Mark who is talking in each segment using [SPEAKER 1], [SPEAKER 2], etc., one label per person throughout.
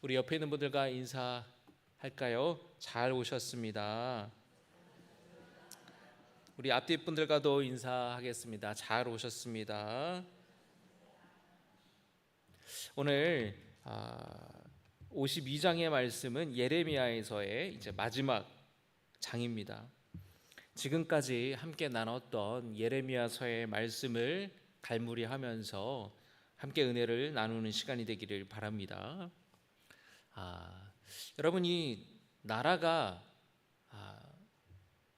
[SPEAKER 1] 우리 옆에 있는 분들과 인사할까요? 잘 오셨습니다. 우리 앞뒤 분들과도 인사하겠습니다. 잘 오셨습니다. 오늘 52장의 말씀은 예레미야에서의 이제 마지막 장입니다. 지금까지 함께 나눴던 예레미야서의 말씀을 갈무리하면서 함께 은혜를 나누는 시간이 되기를 바랍니다. 여러분이 나라가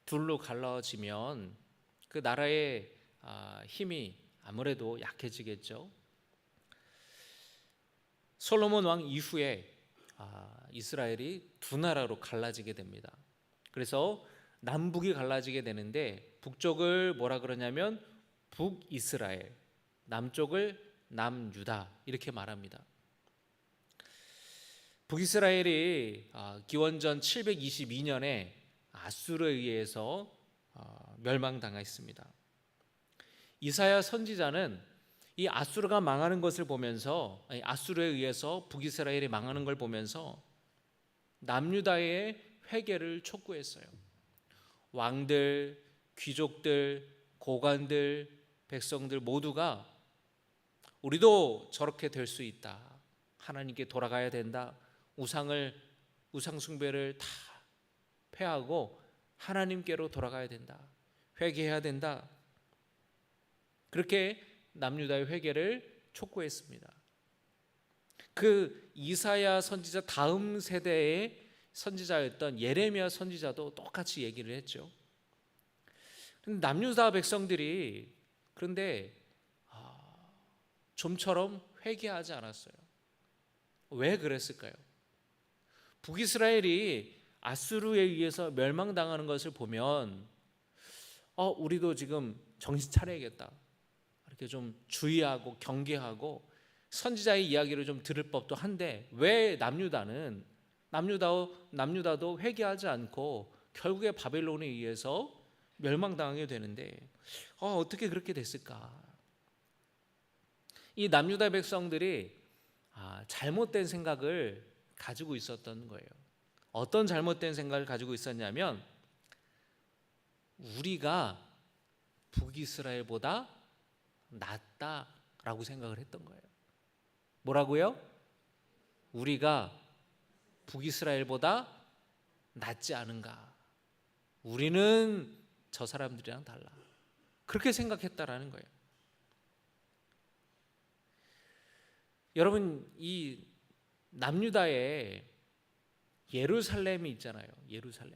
[SPEAKER 1] 둘로 갈라지면 그 나라의 힘이 아무래도 약해지겠죠. 솔로몬 왕 이후에 이스라엘이 두 나라로 갈라지게 됩니다. 그래서 남북이 갈라지게 되는데 북쪽을 뭐라 그러냐면 북이스라엘, 남쪽을 남유다 이렇게 말합니다. 북이스라엘이 기원전 722년에 아수르에 의해서 멸망당했습니다. 이사야 선지자는 이 아수르가 망하는 것을 보면서, 아수르에 의해서 북이스라엘이 망하는 걸 보면서 남유다의 회개를 촉구했어요. 왕들, 귀족들, 고관들, 백성들 모두가 우리도 저렇게 될 수 있다. 하나님께 돌아가야 된다. 우상 숭배를 다 폐하고 하나님께로 돌아가야 된다. 회개해야 된다. 그렇게 남유다의 회개를 촉구했습니다. 그 이사야 선지자 다음 세대의 선지자였던 예레미야 선지자도 똑같이 얘기를 했죠. 남유다 백성들이 그런데 좀처럼 회개하지 않았어요. 왜 그랬을까요? 북이스라엘이 아수르에 의해서 멸망당하는 것을 보면 우리도 지금 정신 차려야겠다. 이렇게 좀 주의하고 경계하고 선지자의 이야기를 좀 들을 법도 한데 왜 남유다도 회개하지 않고 결국에 바벨론에 의해서 멸망당하게 되는데 어떻게 그렇게 됐을까? 이 남유다 백성들이 잘못된 생각을 가지고 있었던 거예요. 어떤 잘못된 생각을 가지고 있었냐면 우리가 북이스라엘보다 낫다라고 생각을 했던 거예요. 뭐라고요? 우리가 북이스라엘보다 낫지 않은가? 우리는 저 사람들이랑 달라. 그렇게 생각했다라는 거예요. 여러분, 이 남유다에 예루살렘이 있잖아요. 예루살렘.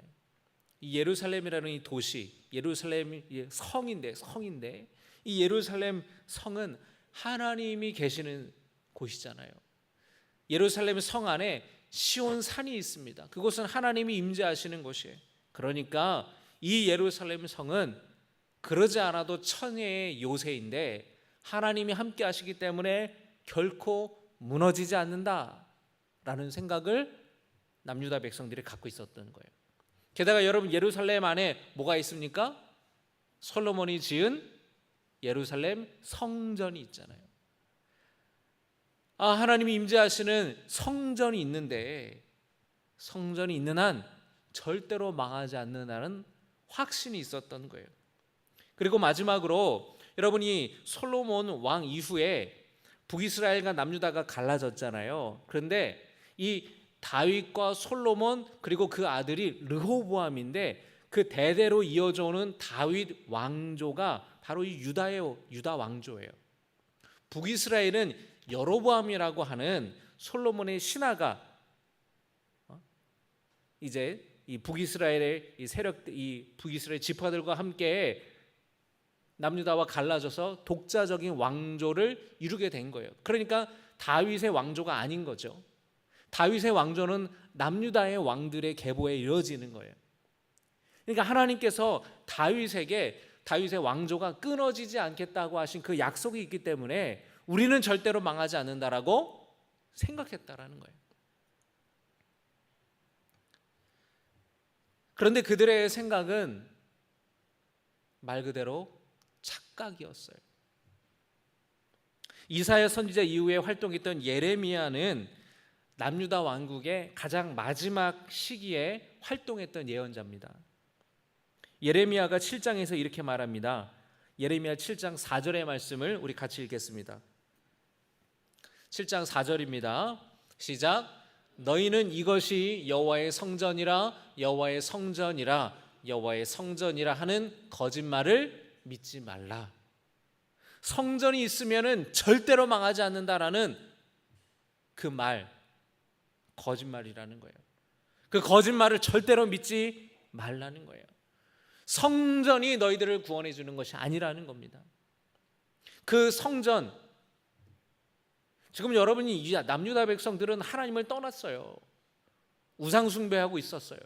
[SPEAKER 1] 이 예루살렘이라는 이 도시, 예루살렘이 성인데 이 예루살렘 성은 하나님이 계시는 곳이잖아요. 예루살렘 성 안에 시온 산이 있습니다. 그곳은 하나님이 임재하시는 곳이에요. 그러니까 이 예루살렘 성은 그러지 않아도 천혜의 요새인데 하나님이 함께 하시기 때문에 결코 무너지지 않는다라는 생각을 남유다 백성들이 갖고 있었던 거예요. 게다가 여러분 예루살렘 안에 뭐가 있습니까? 솔로몬이 지은 예루살렘 성전이 있잖아요. 하나님이 임재하시는 성전이 있는데 성전이 있는 한 절대로 망하지 않는다는 확신이 있었던 거예요. 그리고 마지막으로 여러분이 솔로몬 왕 이후에 북이스라엘과 남유다가 갈라졌잖아요. 그런데 이 다윗과 솔로몬 그리고 그 아들이 르호보암인데 그 대대로 이어져 오는 다윗 왕조가 바로 이 유다 왕조예요. 북이스라엘은 여로보암이라고 하는 솔로몬의 신하가 이제 이 북이스라엘의 이 세력, 이 북이스라엘 지파들과 함께 남유다와 갈라져서 독자적인 왕조를 이루게 된 거예요. 그러니까 다윗의 왕조가 아닌 거죠. 다윗의 왕조는 남유다의 왕들의 계보에 이어지는 거예요. 그러니까 하나님께서 다윗의 왕조가 끊어지지 않겠다고 하신 그 약속이 있기 때문에 우리는 절대로 망하지 않는다라고 생각했다라는 거예요. 그런데 그들의 생각은 말 그대로 착각이었어요. 이사야 선지자 이후에 활동했던 예레미야는 남유다 왕국의 가장 마지막 시기에 활동했던 예언자입니다. 예레미야가 7장에서 이렇게 말합니다. 예레미야 7장 4절의 말씀을 우리 같이 읽겠습니다. 7장 4절입니다. 시작. 너희는 이것이 여호와의 성전이라 여호와의 성전이라 여호와의 성전이라 하는 거짓말을 믿지 말라. 성전이 있으면은 절대로 망하지 않는다라는 그 말, 거짓말이라는 거예요. 그 거짓말을 절대로 믿지 말라는 거예요. 성전이 너희들을 구원해 주는 것이 아니라는 겁니다. 그 성전, 지금 여러분이 남유다 백성들은 하나님을 떠났어요. 우상 숭배하고 있었어요.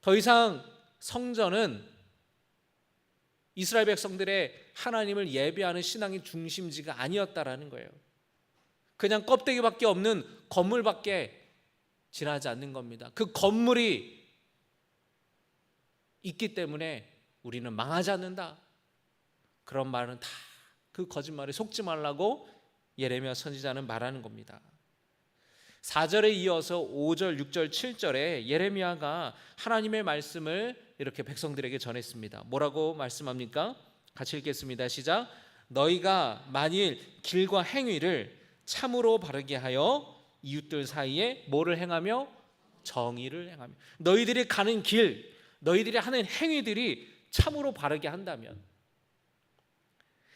[SPEAKER 1] 더 이상 성전은 이스라엘 백성들의 하나님을 예배하는 신앙의 중심지가 아니었다라는 거예요. 그냥 껍데기밖에 없는 건물밖에 지나지 않는 겁니다. 그 건물이 있기 때문에 우리는 망하지 않는다. 그런 말은 다 그 거짓말에 속지 말라고 예레미야 선지자는 말하는 겁니다. 4절에 이어서 5절, 6절, 7절에 예레미야가 하나님의 말씀을 이렇게 백성들에게 전했습니다. 뭐라고 말씀합니까? 같이 읽겠습니다. 시작. 너희가 만일 길과 행위를 참으로 바르게 하여 이웃들 사이에 뭐를 행하며? 정의를 행하며. 너희들이 가는 길, 너희들이 하는 행위들이 참으로 바르게 한다면,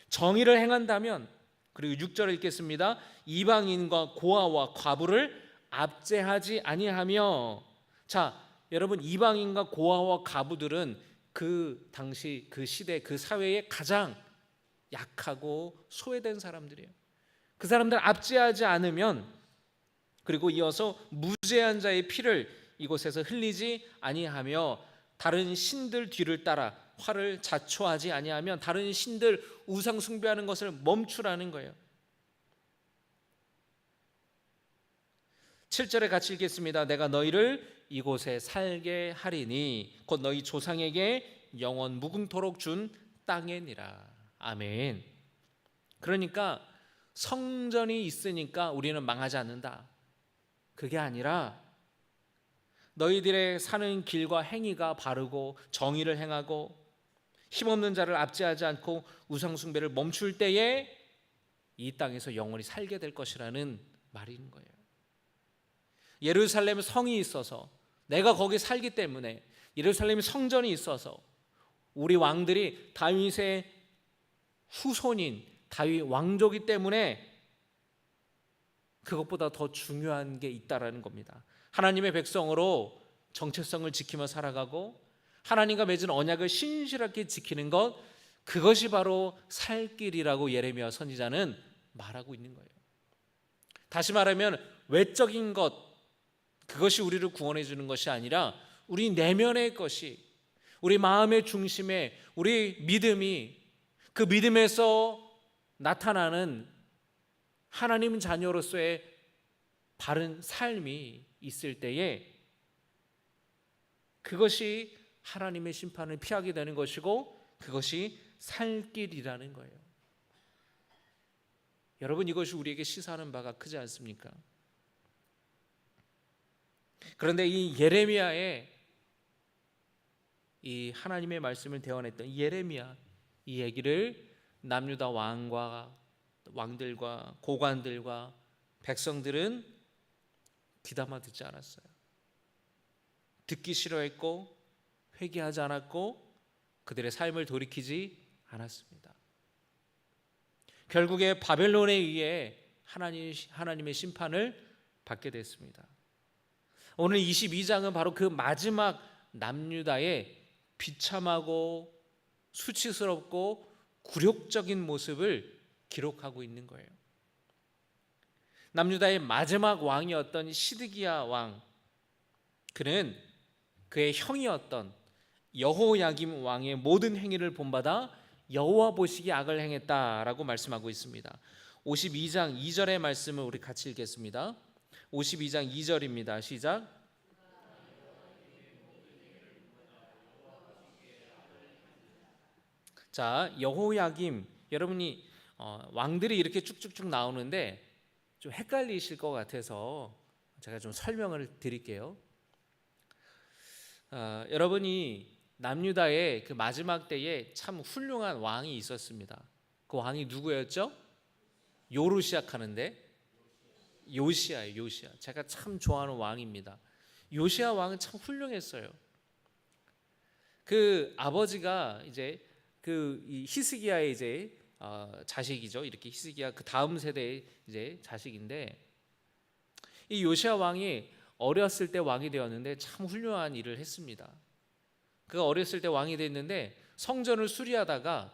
[SPEAKER 1] 정의를 행한다면, 그리고 6절을 읽겠습니다. 이방인과 고아와 과부를 압제하지 아니하며. 자, 여러분, 이방인과 고아와 과부들은 그 당시 그 시대 그 사회에 가장 약하고 소외된 사람들이에요. 그 사람들 압제하지 않으면, 그리고 이어서 무죄한 자의 피를 이곳에서 흘리지 아니하며 다른 신들 뒤를 따라 화를 자초하지 아니하면, 다른 신들 우상 숭배하는 것을 멈추라는 거예요. 7절에 같이 읽겠습니다. 내가 너희를 이곳에 살게 하리니 곧 너희 조상에게 영원 무궁토록 준 땅이니라. 아멘. 그러니까 성전이 있으니까 우리는 망하지 않는다. 그게 아니라 너희들의 사는 길과 행위가 바르고 정의를 행하고 힘없는 자를 압제하지 않고 우상 숭배를 멈출 때에 이 땅에서 영원히 살게 될 것이라는 말인 거예요. 예루살렘 성이 있어서, 내가 거기 살기 때문에, 예루살렘 성전이 있어서 우리 왕들이 다윗의 후손인 다윗 왕조기 때문에 그것보다 더 중요한 게 있다라는 겁니다. 하나님의 백성으로 정체성을 지키며 살아가고 하나님과 맺은 언약을 신실하게 지키는 것, 그것이 바로 살 길이라고 예레미야 선지자는 말하고 있는 거예요. 다시 말하면 외적인 것, 그것이 우리를 구원해 주는 것이 아니라 우리 내면의 것이, 우리 마음의 중심에 우리 믿음이, 그 믿음에서 나타나는 하나님 자녀로서의 바른 삶이 있을 때에 그것이 하나님의 심판을 피하게 되는 것이고, 그것이 살 길이라는 거예요. 여러분, 이것이 우리에게 시사하는 바가 크지 않습니까? 그런데 이 예레미야의 이 하나님의 말씀을 대언했던 예레미야, 이 얘기를 남유다 왕들과 고관들과 백성들은 귀담아 듣지 않았어요. 듣기 싫어했고 회개하지 않았고 그들의 삶을 돌이키지 않았습니다. 결국에 바벨론에 의해 하나님의 심판을 받게 됐습니다. 오늘 22장은 바로 그 마지막 남유다의 비참하고 수치스럽고 굴욕적인 모습을 기록하고 있는 거예요. 남유다의 마지막 왕이었던 시드기야 왕, 그는 그의 형이었던 여호야김 왕의 모든 행위를 본받아 여호와 보시기에 악을 행했다라고 말씀하고 있습니다. 52장 2절의 말씀을 우리 같이 읽겠습니다. 52장 2절입니다. 시작. 자, 여호야김, 여러분이 왕들이 이렇게 쭉쭉쭉 나오는데 좀 헷갈리실 것 같아서 제가 좀 설명을 드릴게요. 여러분이 남유다의 그 마지막 때에 참 훌륭한 왕이 있었습니다. 그 왕이 누구였죠? 요로 시작하는데 요시아예요. 요시아. 제가 참 좋아하는 왕입니다. 요시아 왕은 참 훌륭했어요. 그 아버지가 이제 그 히스기야의 이제 자식이죠. 이렇게 히스기야 그 다음 세대의 이제 자식인데, 이 요시아 왕이 어렸을 때 왕이 되었는데 참 훌륭한 일을 했습니다. 그가 어렸을 때 왕이 됐는데 성전을 수리하다가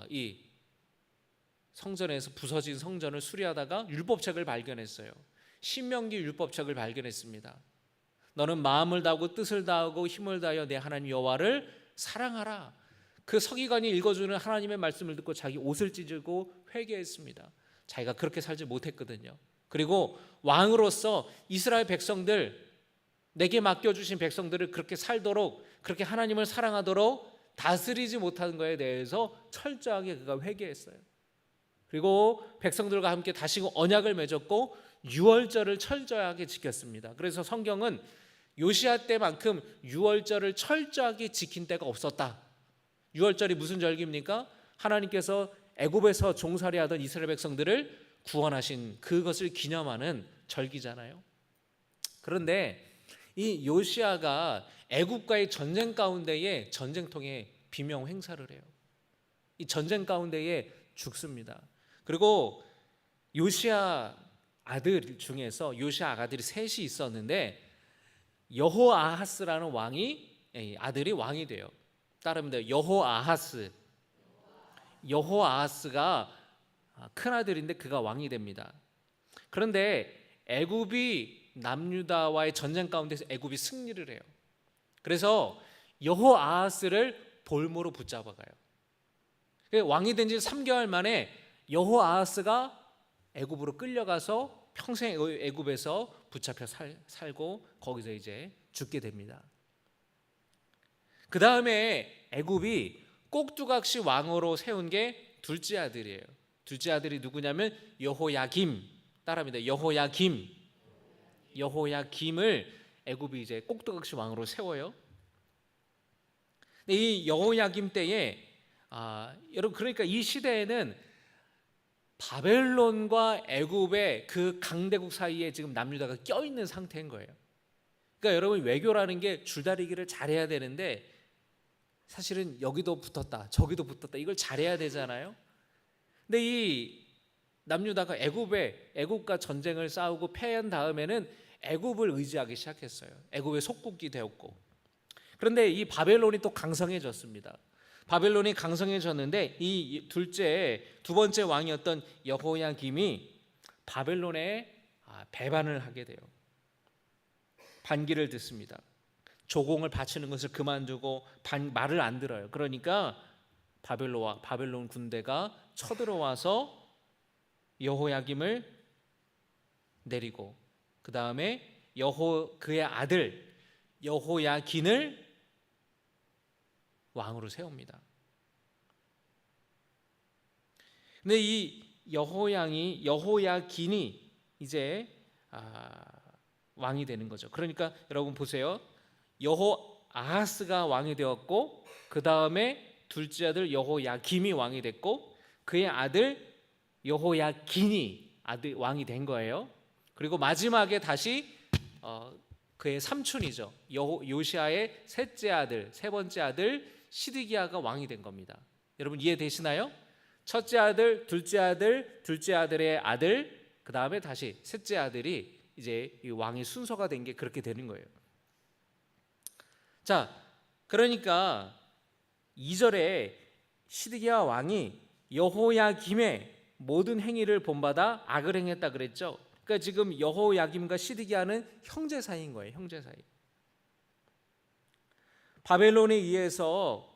[SPEAKER 1] 이 성전에서 부서진 성전을 수리하다가 율법책을 발견했어요. 신명기 율법책을 발견했습니다. 너는 마음을 다하고 뜻을 다하고 힘을 다하여 내 하나님 여호와를 사랑하라. 그 서기관이 읽어주는 하나님의 말씀을 듣고 자기 옷을 찢고 회개했습니다. 자기가 그렇게 살지 못했거든요. 그리고 왕으로서 이스라엘 백성들, 내게 맡겨주신 백성들을 그렇게 살도록, 그렇게 하나님을 사랑하도록 다스리지 못하는 것에 대해서 철저하게 그가 회개했어요. 그리고 백성들과 함께 다시 언약을 맺었고 유월절을 철저하게 지켰습니다. 그래서 성경은 요시아 때만큼 유월절을 철저하게 지킨 때가 없었다. 유월절이 무슨 절기입니까? 하나님께서 애굽에서 종살이하던 이스라엘 백성들을 구원하신 그것을 기념하는 절기잖아요. 그런데 이 요시아가 애굽과의 전쟁 가운데에 전쟁통에 비명 행사를 해요. 이 전쟁 가운데에 죽습니다. 그리고 요시아 아들 중에서 요시아 아들이 셋이 있었는데 여호아하스라는 아들이 왕이 돼요. 따릅니다. 여호아하스가 큰 아들인데 그가 왕이 됩니다. 그런데 애굽이 남유다와의 전쟁 가운데서 애굽이 승리를 해요. 그래서 여호아하스를 볼모로 붙잡아가요. 왕이 된 지 3개월 만에 여호아하스가 애굽으로 끌려가서 평생 애굽에서 붙잡혀 살고 거기서 이제 죽게 됩니다. 그 다음에 애굽이 꼭두각시 왕으로 세운 게 둘째 아들이에요. 둘째 아들이 누구냐면 여호야김. 따라합니다. 여호야김을 애굽이 이제 꼭두각시 왕으로 세워요. 근데 이 여호야김 때에 여러분, 그러니까 이 시대에는 바벨론과 애굽의 그 강대국 사이에 지금 남유다가 껴있는 상태인 거예요. 그러니까 여러분, 외교라는 게 줄다리기를 잘해야 되는데 사실은 여기도 붙었다 저기도 붙었다 이걸 잘해야 되잖아요. 근데 이 남유다가 애굽과 전쟁을 싸우고 패한 다음에는 애굽을 의지하기 시작했어요. 애굽의 속국이 되었고, 그런데 이 바벨론이 또 강성해졌습니다. 바벨론이 강성해졌는데 이 두 번째 왕이었던 여호야김이 바벨론에 배반을 하게 돼요. 반기를 듣습니다. 조공을 바치는 것을 그만두고 말을 안 들어요. 그러니까 바벨론 군대가 쳐들어와서 여호야김을 내리고 그 다음에 그의 아들 여호야긴을 왕으로 세웁니다. 근데 이 여호야긴이 이제 왕이 되는 거죠. 그러니까 여러분 보세요. 여호아하스가 왕이 되었고 그 다음에 둘째 아들 여호야김이 왕이 됐고 그의 아들 여호야긴이 왕이 된 거예요. 그리고 마지막에 다시 그의 삼촌이죠. 요시아의 세 번째 아들 시드기야가 왕이 된 겁니다. 여러분 이해되시나요? 첫째 아들, 둘째 아들의 아들, 그 다음에 다시 셋째 아들이 이제 이 왕의 순서가 된 게 그렇게 되는 거예요. 자, 그러니까 2절에 시드기야 왕이 여호야김의 모든 행위를 본받아 악을 행했다 그랬죠. 그러니까 지금 여호야김과 시드기야는 형제 사이인 거예요. 형제 사이. 바벨론에 의해서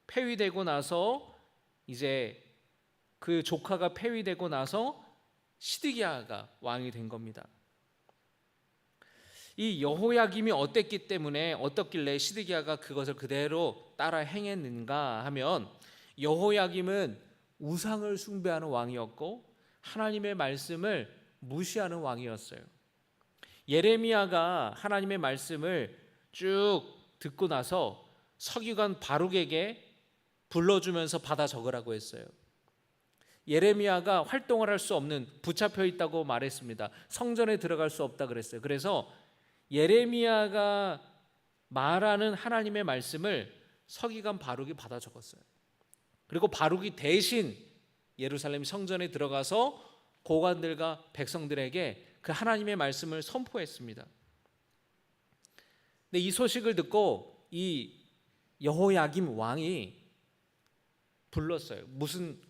[SPEAKER 1] 폐위되고 나서 이제 그 조카가 폐위되고 나서 시드기야가 왕이 된 겁니다. 이 여호야김이 어떻길래 시드기야가 그것을 그대로 따라 행했는가 하면, 여호야김은 우상을 숭배하는 왕이었고 하나님의 말씀을 무시하는 왕이었어요. 예레미야가 하나님의 말씀을 쭉 듣고 나서 서기관 바룩에게 불러주면서 받아 적으라고 했어요. 예레미야가 활동을 할 수 없는, 붙잡혀 있다고 말했습니다. 성전에 들어갈 수 없다 그랬어요. 그래서 예레미야가 말하는 하나님의 말씀을 서기관 바룩이 받아 적었어요. 그리고 바룩이 대신 예루살렘 성전에 들어가서 고관들과 백성들에게 그 하나님의 말씀을 선포했습니다. 근데 이 소식을 듣고 이 여호야김 왕이 불렀어요. 무슨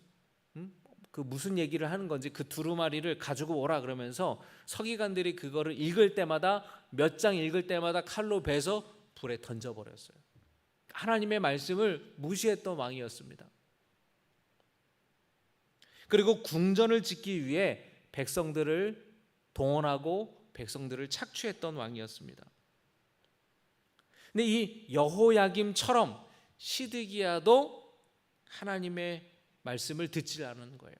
[SPEAKER 1] 얘기를 하는 건지 그 두루마리를 가지고 오라 그러면서 서기관들이 그거를 읽을 때마다, 몇 장 읽을 때마다 칼로 베서 불에 던져버렸어요. 하나님의 말씀을 무시했던 왕이었습니다. 그리고 궁전을 짓기 위해 백성들을 동원하고 백성들을 착취했던 왕이었습니다. 근데 이 여호야김처럼 시드기야도 하나님의 말씀을 듣지 않는 거예요.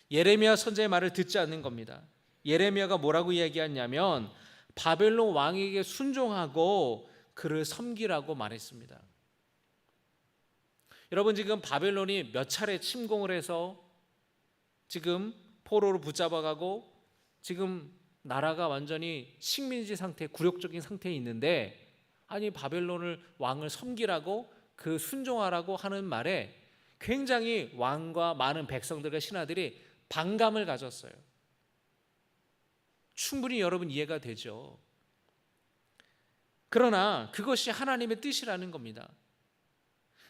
[SPEAKER 1] 예레미야 선지자의 말을 듣지 않는 겁니다. 예레미야가 뭐라고 이야기했냐면 바벨론 왕에게 순종하고 그를 섬기라고 말했습니다. 여러분, 지금 바벨론이 몇 차례 침공을 해서 지금 포로로 붙잡아가고 지금 나라가 완전히 식민지 상태, 굴욕적인 상태에 있는데, 아니 바벨론을 왕을 섬기라고, 그 순종하라고 하는 말에 굉장히 왕과 많은 백성들과 신하들이 반감을 가졌어요. 충분히 여러분 이해가 되죠. 그러나 그것이 하나님의 뜻이라는 겁니다.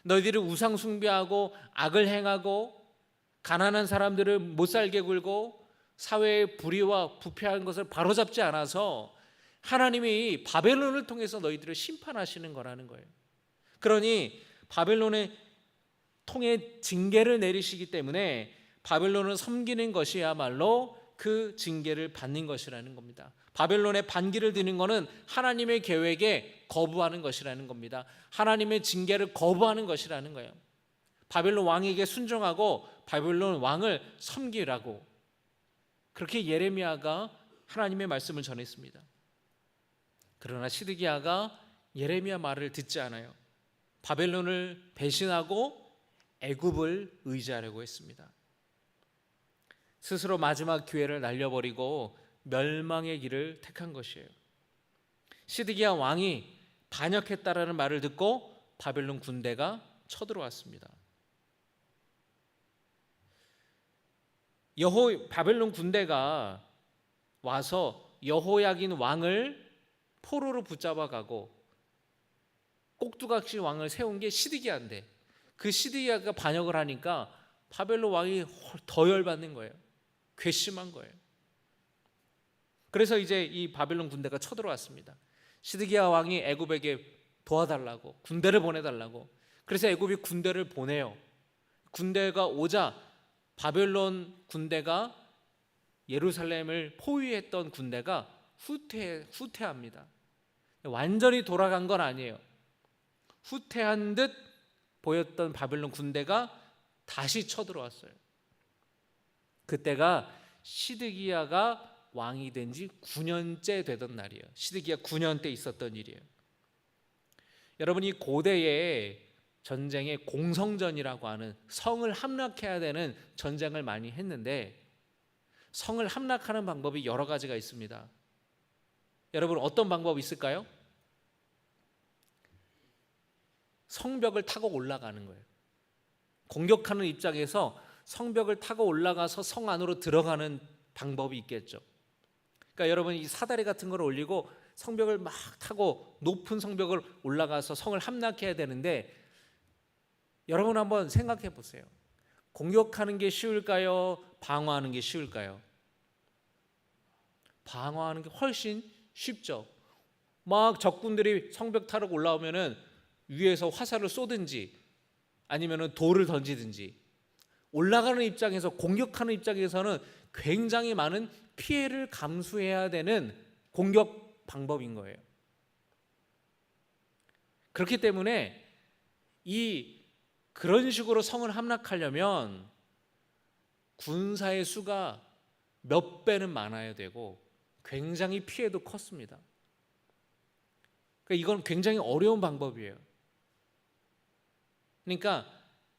[SPEAKER 1] 너희들이 우상 숭배하고 악을 행하고 가난한 사람들을 못 살게 굴고 사회의 불의와 부패한 것을 바로잡지 않아서 하나님이 바벨론을 통해서 너희들을 심판하시는 거라는 거예요. 그러니 바벨론의 통해 징계를 내리시기 때문에 바벨론을 섬기는 것이야말로 그 징계를 받는 것이라는 겁니다. 바벨론의 반기를 드는 것은 하나님의 계획에 거부하는 것이라는 겁니다. 하나님의 징계를 거부하는 것이라는 거예요. 바벨론 왕에게 순종하고 바벨론 왕을 섬기라고, 그렇게 예레미야가 하나님의 말씀을 전했습니다. 그러나 시드기야가 예레미야 말을 듣지 않아요. 바벨론을 배신하고 애굽을 의지하려고 했습니다. 스스로 마지막 기회를 날려버리고 멸망의 길을 택한 것이에요. 시드기야 왕이 반역했다라는 말을 듣고 바벨론 군대가 쳐들어왔습니다. 바벨론 군대가 와서 여호야긴 왕을 포로로 붙잡아가고 꼭두각시 왕을 세운 게 시드기야인데, 그 시드기야가 반역을 하니까 바벨론 왕이 더 열받는 거예요. 괘씸한 거예요. 그래서 이제 이 바벨론 군대가 쳐들어왔습니다. 시드기야 왕이 애굽에게 도와달라고, 군대를 보내달라고. 그래서 애굽이 군대를 보내요. 군대가 오자 바벨론 군대가 예루살렘을 포위했던 군대가 후퇴합니다. 완전히 돌아간 건 아니에요. 후퇴한 듯 보였던 바벨론 군대가 다시 쳐들어왔어요. 그때가 시드기야가 왕이 된 지 9년째 되던 날이에요. 시드기야 9년 때 있었던 일이에요. 여러분, 이 고대의 전쟁에 공성전이라고 하는, 성을 함락해야 되는 전쟁을 많이 했는데, 성을 함락하는 방법이 여러 가지가 있습니다. 여러분, 어떤 방법이 있을까요? 성벽을 타고 올라가는 거예요. 공격하는 입장에서 성벽을 타고 올라가서 성 안으로 들어가는 방법이 있겠죠. 그러니까 여러분, 이 사다리 같은 걸 올리고 성벽을 막 타고 높은 성벽을 올라가서 성을 함락해야 되는데, 여러분 한번 생각해 보세요. 공격하는 게 쉬울까요? 방어하는 게 쉬울까요? 방어하는 게 훨씬 쉽죠. 막 적군들이 성벽 타러 올라오면은 위에서 화살을 쏘든지 아니면은 돌을 던지든지, 올라가는 입장에서, 공격하는 입장에서는 굉장히 많은 피해를 감수해야 되는 공격 방법인 거예요. 그렇기 때문에 그런 식으로 성을 함락하려면 군사의 수가 몇 배는 많아야 되고 굉장히 피해도 컸습니다. 그러니까 이건 굉장히 어려운 방법이에요. 그러니까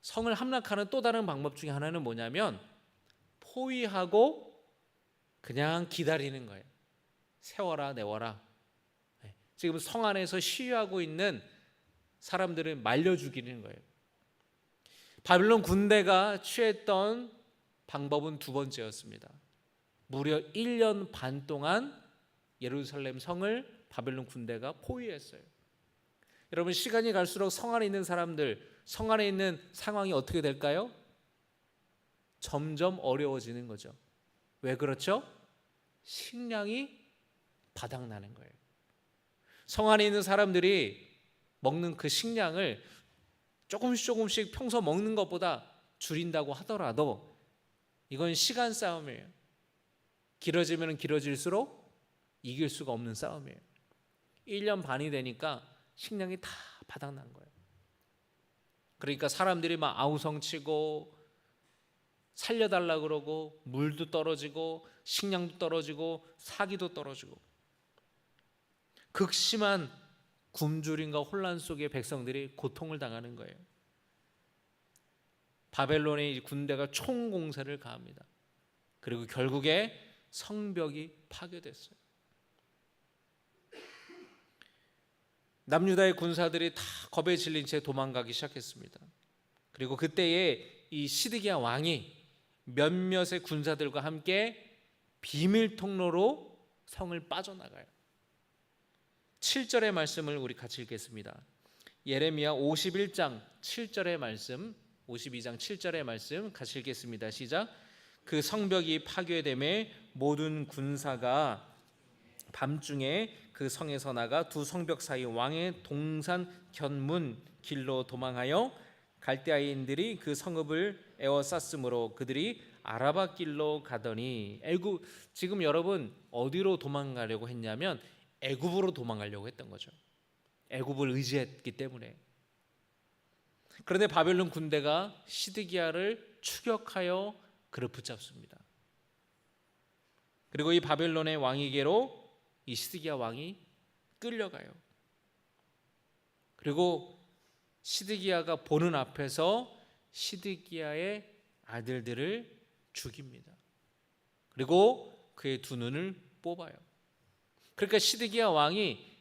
[SPEAKER 1] 성을 함락하는 또 다른 방법 중에 하나는 뭐냐면 포위하고 그냥 기다리는 거예요. 세워라 내워라. 지금 성 안에서 시위하고 있는 사람들을 말려 죽이는 거예요. 바빌론 군대가 취했던 방법은 두 번째였습니다. 무려 1년 반 동안 예루살렘 성을 바벨론 군대가 포위했어요. 여러분, 시간이 갈수록 성 안에 있는 사람들, 성 안에 있는 상황이 어떻게 될까요? 점점 어려워지는 거죠. 왜 그렇죠? 식량이 바닥나는 거예요. 성 안에 있는 사람들이 먹는 그 식량을 조금씩 평소 먹는 것보다 줄인다고 하더라도 이건 시간 싸움이에요. 길어지면 길어질수록 이길 수가 없는 싸움이에요. 1년 반이 되니까 식량이 다 바닥난 거예요. 그러니까 사람들이 막 아우성치고 살려달라 그러고 물도 떨어지고 식량도 떨어지고 사기도 떨어지고 극심한 굶주림과 혼란 속에 백성들이 고통을 당하는 거예요. 바벨론의 군대가 총공세를 가합니다. 그리고 결국에 성벽이 파괴됐어요. 남유다의 군사들이 다 겁에 질린 채 도망가기 시작했습니다. 그리고 그때에 이 시드기야 왕이 몇몇의 군사들과 함께 비밀 통로로 성을 빠져나가요. 7절의 말씀을 우리 같이 읽겠습니다. 예레미야 51장 7절의 말씀, 52장 7절의 말씀 같이 읽겠습니다. 시작. 그 성벽이 파괴됨에 모든 군사가 밤중에 그 성에서 나가 두 성벽 사이 왕의 동산 견문 길로 도망하여 갈대아인들이 그 성읍을 에워쌌으므로 그들이 아라바 길로 가더니 지금 여러분 어디로 도망가려고 했냐면 애굽으로 도망가려고 했던 거죠. 애굽을 의지했기 때문에. 그런데 바벨론 군대가 시드기야를 추격하여 그를 붙잡습니다. 그리고 이 바벨론의 왕에게로 이 시드기야 왕이 끌려가요. 그리고 시드기야가 보는 앞에서 시드기야의 아들들을 죽입니다. 그리고 그의 두 눈을 뽑아요. 그러니까 시드기야 왕이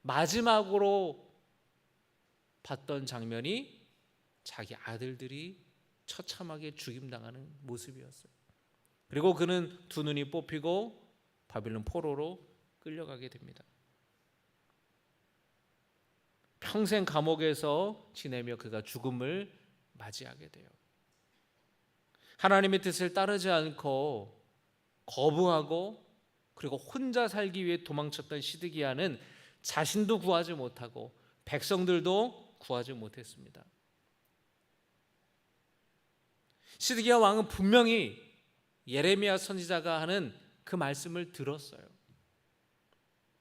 [SPEAKER 1] 마지막으로 봤던 장면이 자기 아들들이 처참하게 죽임당하는 모습이었어요. 그리고 그는 두 눈이 뽑히고 바빌론 포로로 끌려가게 됩니다. 평생 감옥에서 지내며 그가 죽음을 맞이하게 돼요. 하나님의 뜻을 따르지 않고 거부하고 그리고 혼자 살기 위해 도망쳤던 시드기야는 자신도 구하지 못하고 백성들도 구하지 못했습니다. 시드기야 왕은 분명히 예레미야 선지자가 하는 그 말씀을 들었어요.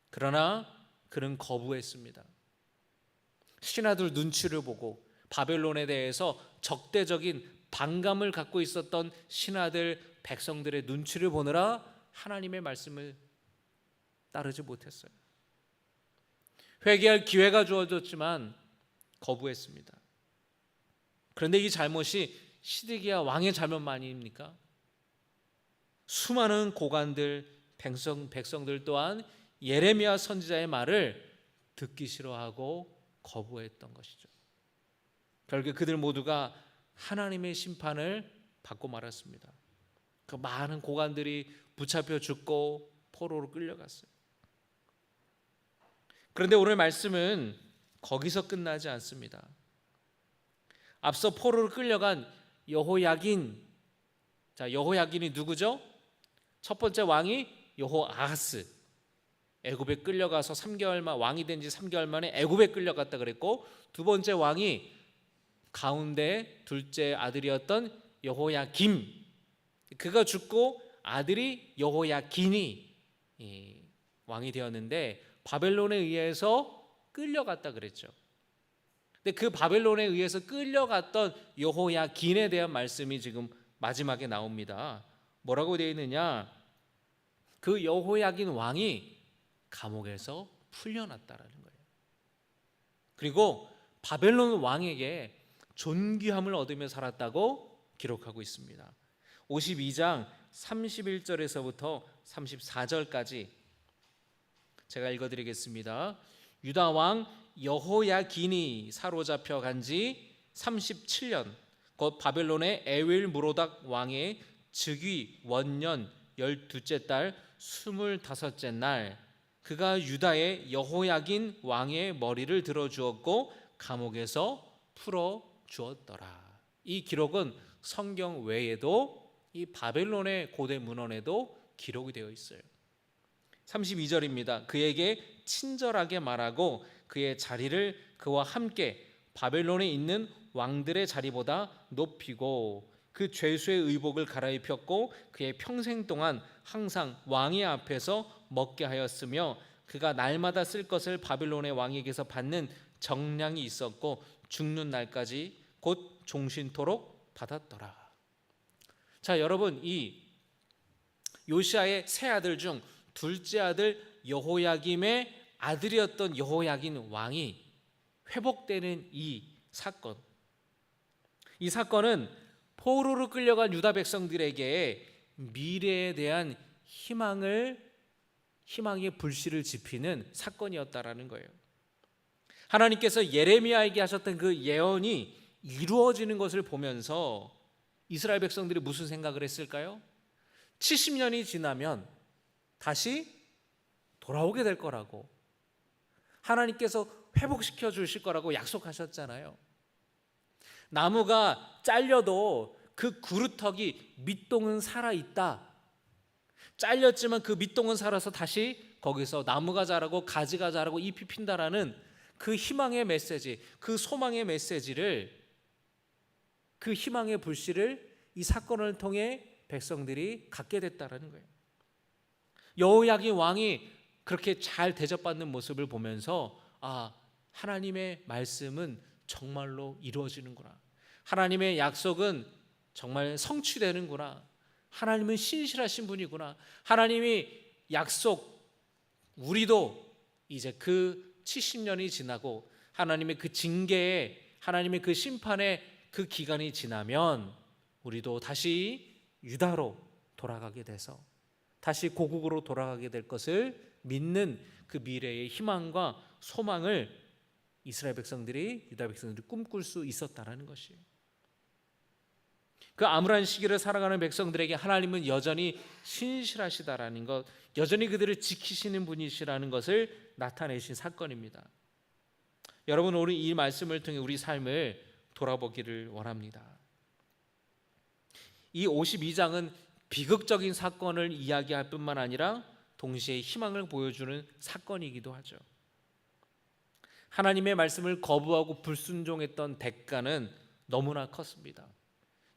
[SPEAKER 1] 그러나 그는 거부했습니다. 신하들 눈치를 보고 바벨론에 대해서 적대적인 반감을 갖고 있었던 신하들, 백성들의 눈치를 보느라 하나님의 말씀을 따르지 못했어요. 회개할 기회가 주어졌지만 거부했습니다. 그런데 이 잘못이 시드기야 왕의 잘못만입니까? 수많은 고관들, 백성들 또한 예레미야 선지자의 말을 듣기 싫어하고 거부했던 것이죠. 결국 그들 모두가 하나님의 심판을 받고 말았습니다. 그 많은 고관들이 붙잡혀 죽고 포로로 끌려갔어요. 그런데 오늘 말씀은 거기서 끝나지 않습니다. 앞서 포로로 끌려간 여호야긴, 여호야긴이 누구죠? 첫 번째 왕이 여호아하스, 애굽에 끌려가서 3개월만 왕이 된 지 3개월 만에 애굽에 끌려갔다 그랬고, 두 번째 왕이 가운데 둘째 아들이었던 여호야김, 그가 죽고 아들이 여호야긴이 왕이 되었는데 바벨론에 의해서 끌려갔다 그랬죠. 근데 그 바벨론에 의해서 끌려갔던 여호야긴에 대한 말씀이 지금 마지막에 나옵니다. 뭐라고 되어 있느냐? 그 여호야긴 왕이 감옥에서 풀려났다라는 거예요. 그리고 바벨론 왕에게 존귀함을 얻으며 살았다고 기록하고 있습니다. 52장 31절에서부터 34절까지 제가 읽어드리겠습니다. 유다 왕 여호야긴이 사로잡혀 간 지 37년, 곧 바벨론의 에윌 무로닥 왕의 즉위 원년 12째 달 25째 날, 그가 유다의 여호야긴 왕의 머리를 들어주었고 감옥에서 풀어주었더라. 이 기록은 성경 외에도 이 바벨론의 고대 문헌에도 기록이 되어 있어요. 32절입니다. 그에게 친절하게 말하고 그의 자리를 그와 함께 바벨론에 있는 왕들의 자리보다 높이고 그 죄수의 의복을 갈아입혔고 그의 평생 동안 항상 왕의 앞에서 먹게 하였으며 그가 날마다 쓸 것을 바벨론의 왕에게서 받는 정량이 있었고 죽는 날까지 곧 종신토록 받았더라. 자, 여러분, 이 요시아의 세 아들 중 둘째 아들 여호야김의 아들이었던 여호야긴 왕이 회복되는 이 사건은 포로로 끌려간 유다 백성들에게 미래에 대한 희망의 불씨를 지피는 사건이었다라는 거예요. 하나님께서 예레미야에게 하셨던 그 예언이 이루어지는 것을 보면서 이스라엘 백성들이 무슨 생각을 했을까요? 70년이 지나면 다시 돌아오게 될 거라고, 하나님께서 회복시켜 주실 거라고 약속하셨잖아요. 나무가 잘려도 그 구루턱이 밑동은 살아있다. 잘렸지만 그 밑동은 살아서 다시 거기서 나무가 자라고 가지가 자라고 잎이 핀다라는 그 희망의 메시지, 그 소망의 메시지를, 그 희망의 불씨를 이 사건을 통해 백성들이 갖게 됐다라는 거예요. 여호야긴 왕이 그렇게 잘 대접받는 모습을 보면서 하나님의 말씀은 정말로 이루어지는구나. 하나님의 약속은 정말 성취되는구나. 하나님은 신실하신 분이구나. 하나님이 약속, 우리도 이제 그 70년이 지나고 하나님의 그 징계에, 하나님의 그 심판의 그 기간이 지나면 우리도 다시 유다로 돌아가게 돼서 다시 고국으로 돌아가게 될 것을 믿는 그 미래의 희망과 소망을 이스라엘 백성들이, 유다 백성들이 꿈꿀 수 있었다라는 것이에요. 그 암울한 시기를 살아가는 백성들에게 하나님은 여전히 신실하시다라는 것, 여전히 그들을 지키시는 분이시라는 것을 나타내신 사건입니다. 여러분, 오늘 이 말씀을 통해 우리 삶을 돌아보기를 원합니다. 이 52장은 비극적인 사건을 이야기할 뿐만 아니라 동시에 희망을 보여주는 사건이기도 하죠. 하나님의 말씀을 거부하고 불순종했던 대가는 너무나 컸습니다.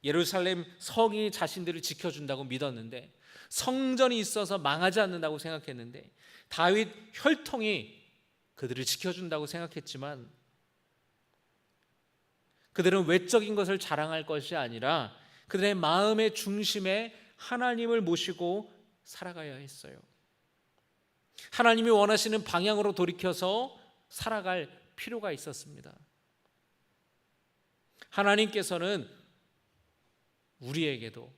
[SPEAKER 1] 예루살렘 성이 자신들을 지켜준다고 믿었는데, 성전이 있어서 망하지 않는다고 생각했는데, 다윗 혈통이 그들을 지켜준다고 생각했지만, 그들은 외적인 것을 자랑할 것이 아니라 그들의 마음의 중심에 하나님을 모시고 살아가야 했어요. 하나님이 원하시는 방향으로 돌이켜서 살아갈 필요가 있었습니다. 하나님께서는 우리에게도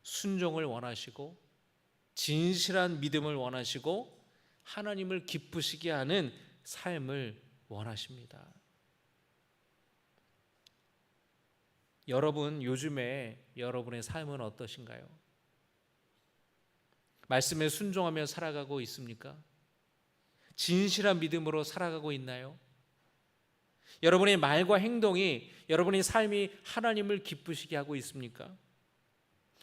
[SPEAKER 1] 순종을 원하시고 진실한 믿음을 원하시고 하나님을 기쁘시게 하는 삶을 원하십니다. 여러분, 요즘에 여러분의 삶은 어떠신가요? 말씀에 순종하며 살아가고 있습니까? 진실한 믿음으로 살아가고 있나요? 여러분의 말과 행동이, 여러분의 삶이 하나님을 기쁘시게 하고 있습니까?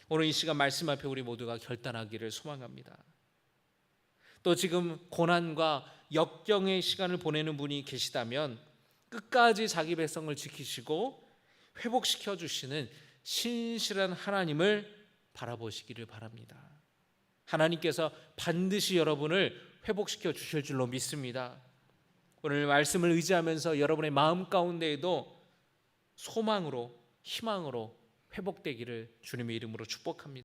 [SPEAKER 1] 오늘 이 시간 말씀 앞에 우리 모두가 결단하기를 소망합니다. 또 지금 고난과 역경의 시간을 보내는 분이 계시다면 끝까지 자기 백성을 지키시고 회복시켜 주시는 신실한 하나님을 바라보시기를 바랍니다. 하나님께서 반드시 여러분을 회복시켜 주실 줄로 믿습니다. 오늘 말씀을 의지하면서 여러분의 마음 가운데에도 소망으로, 희망으로 회복되기를 주님의 이름으로 축복합니다.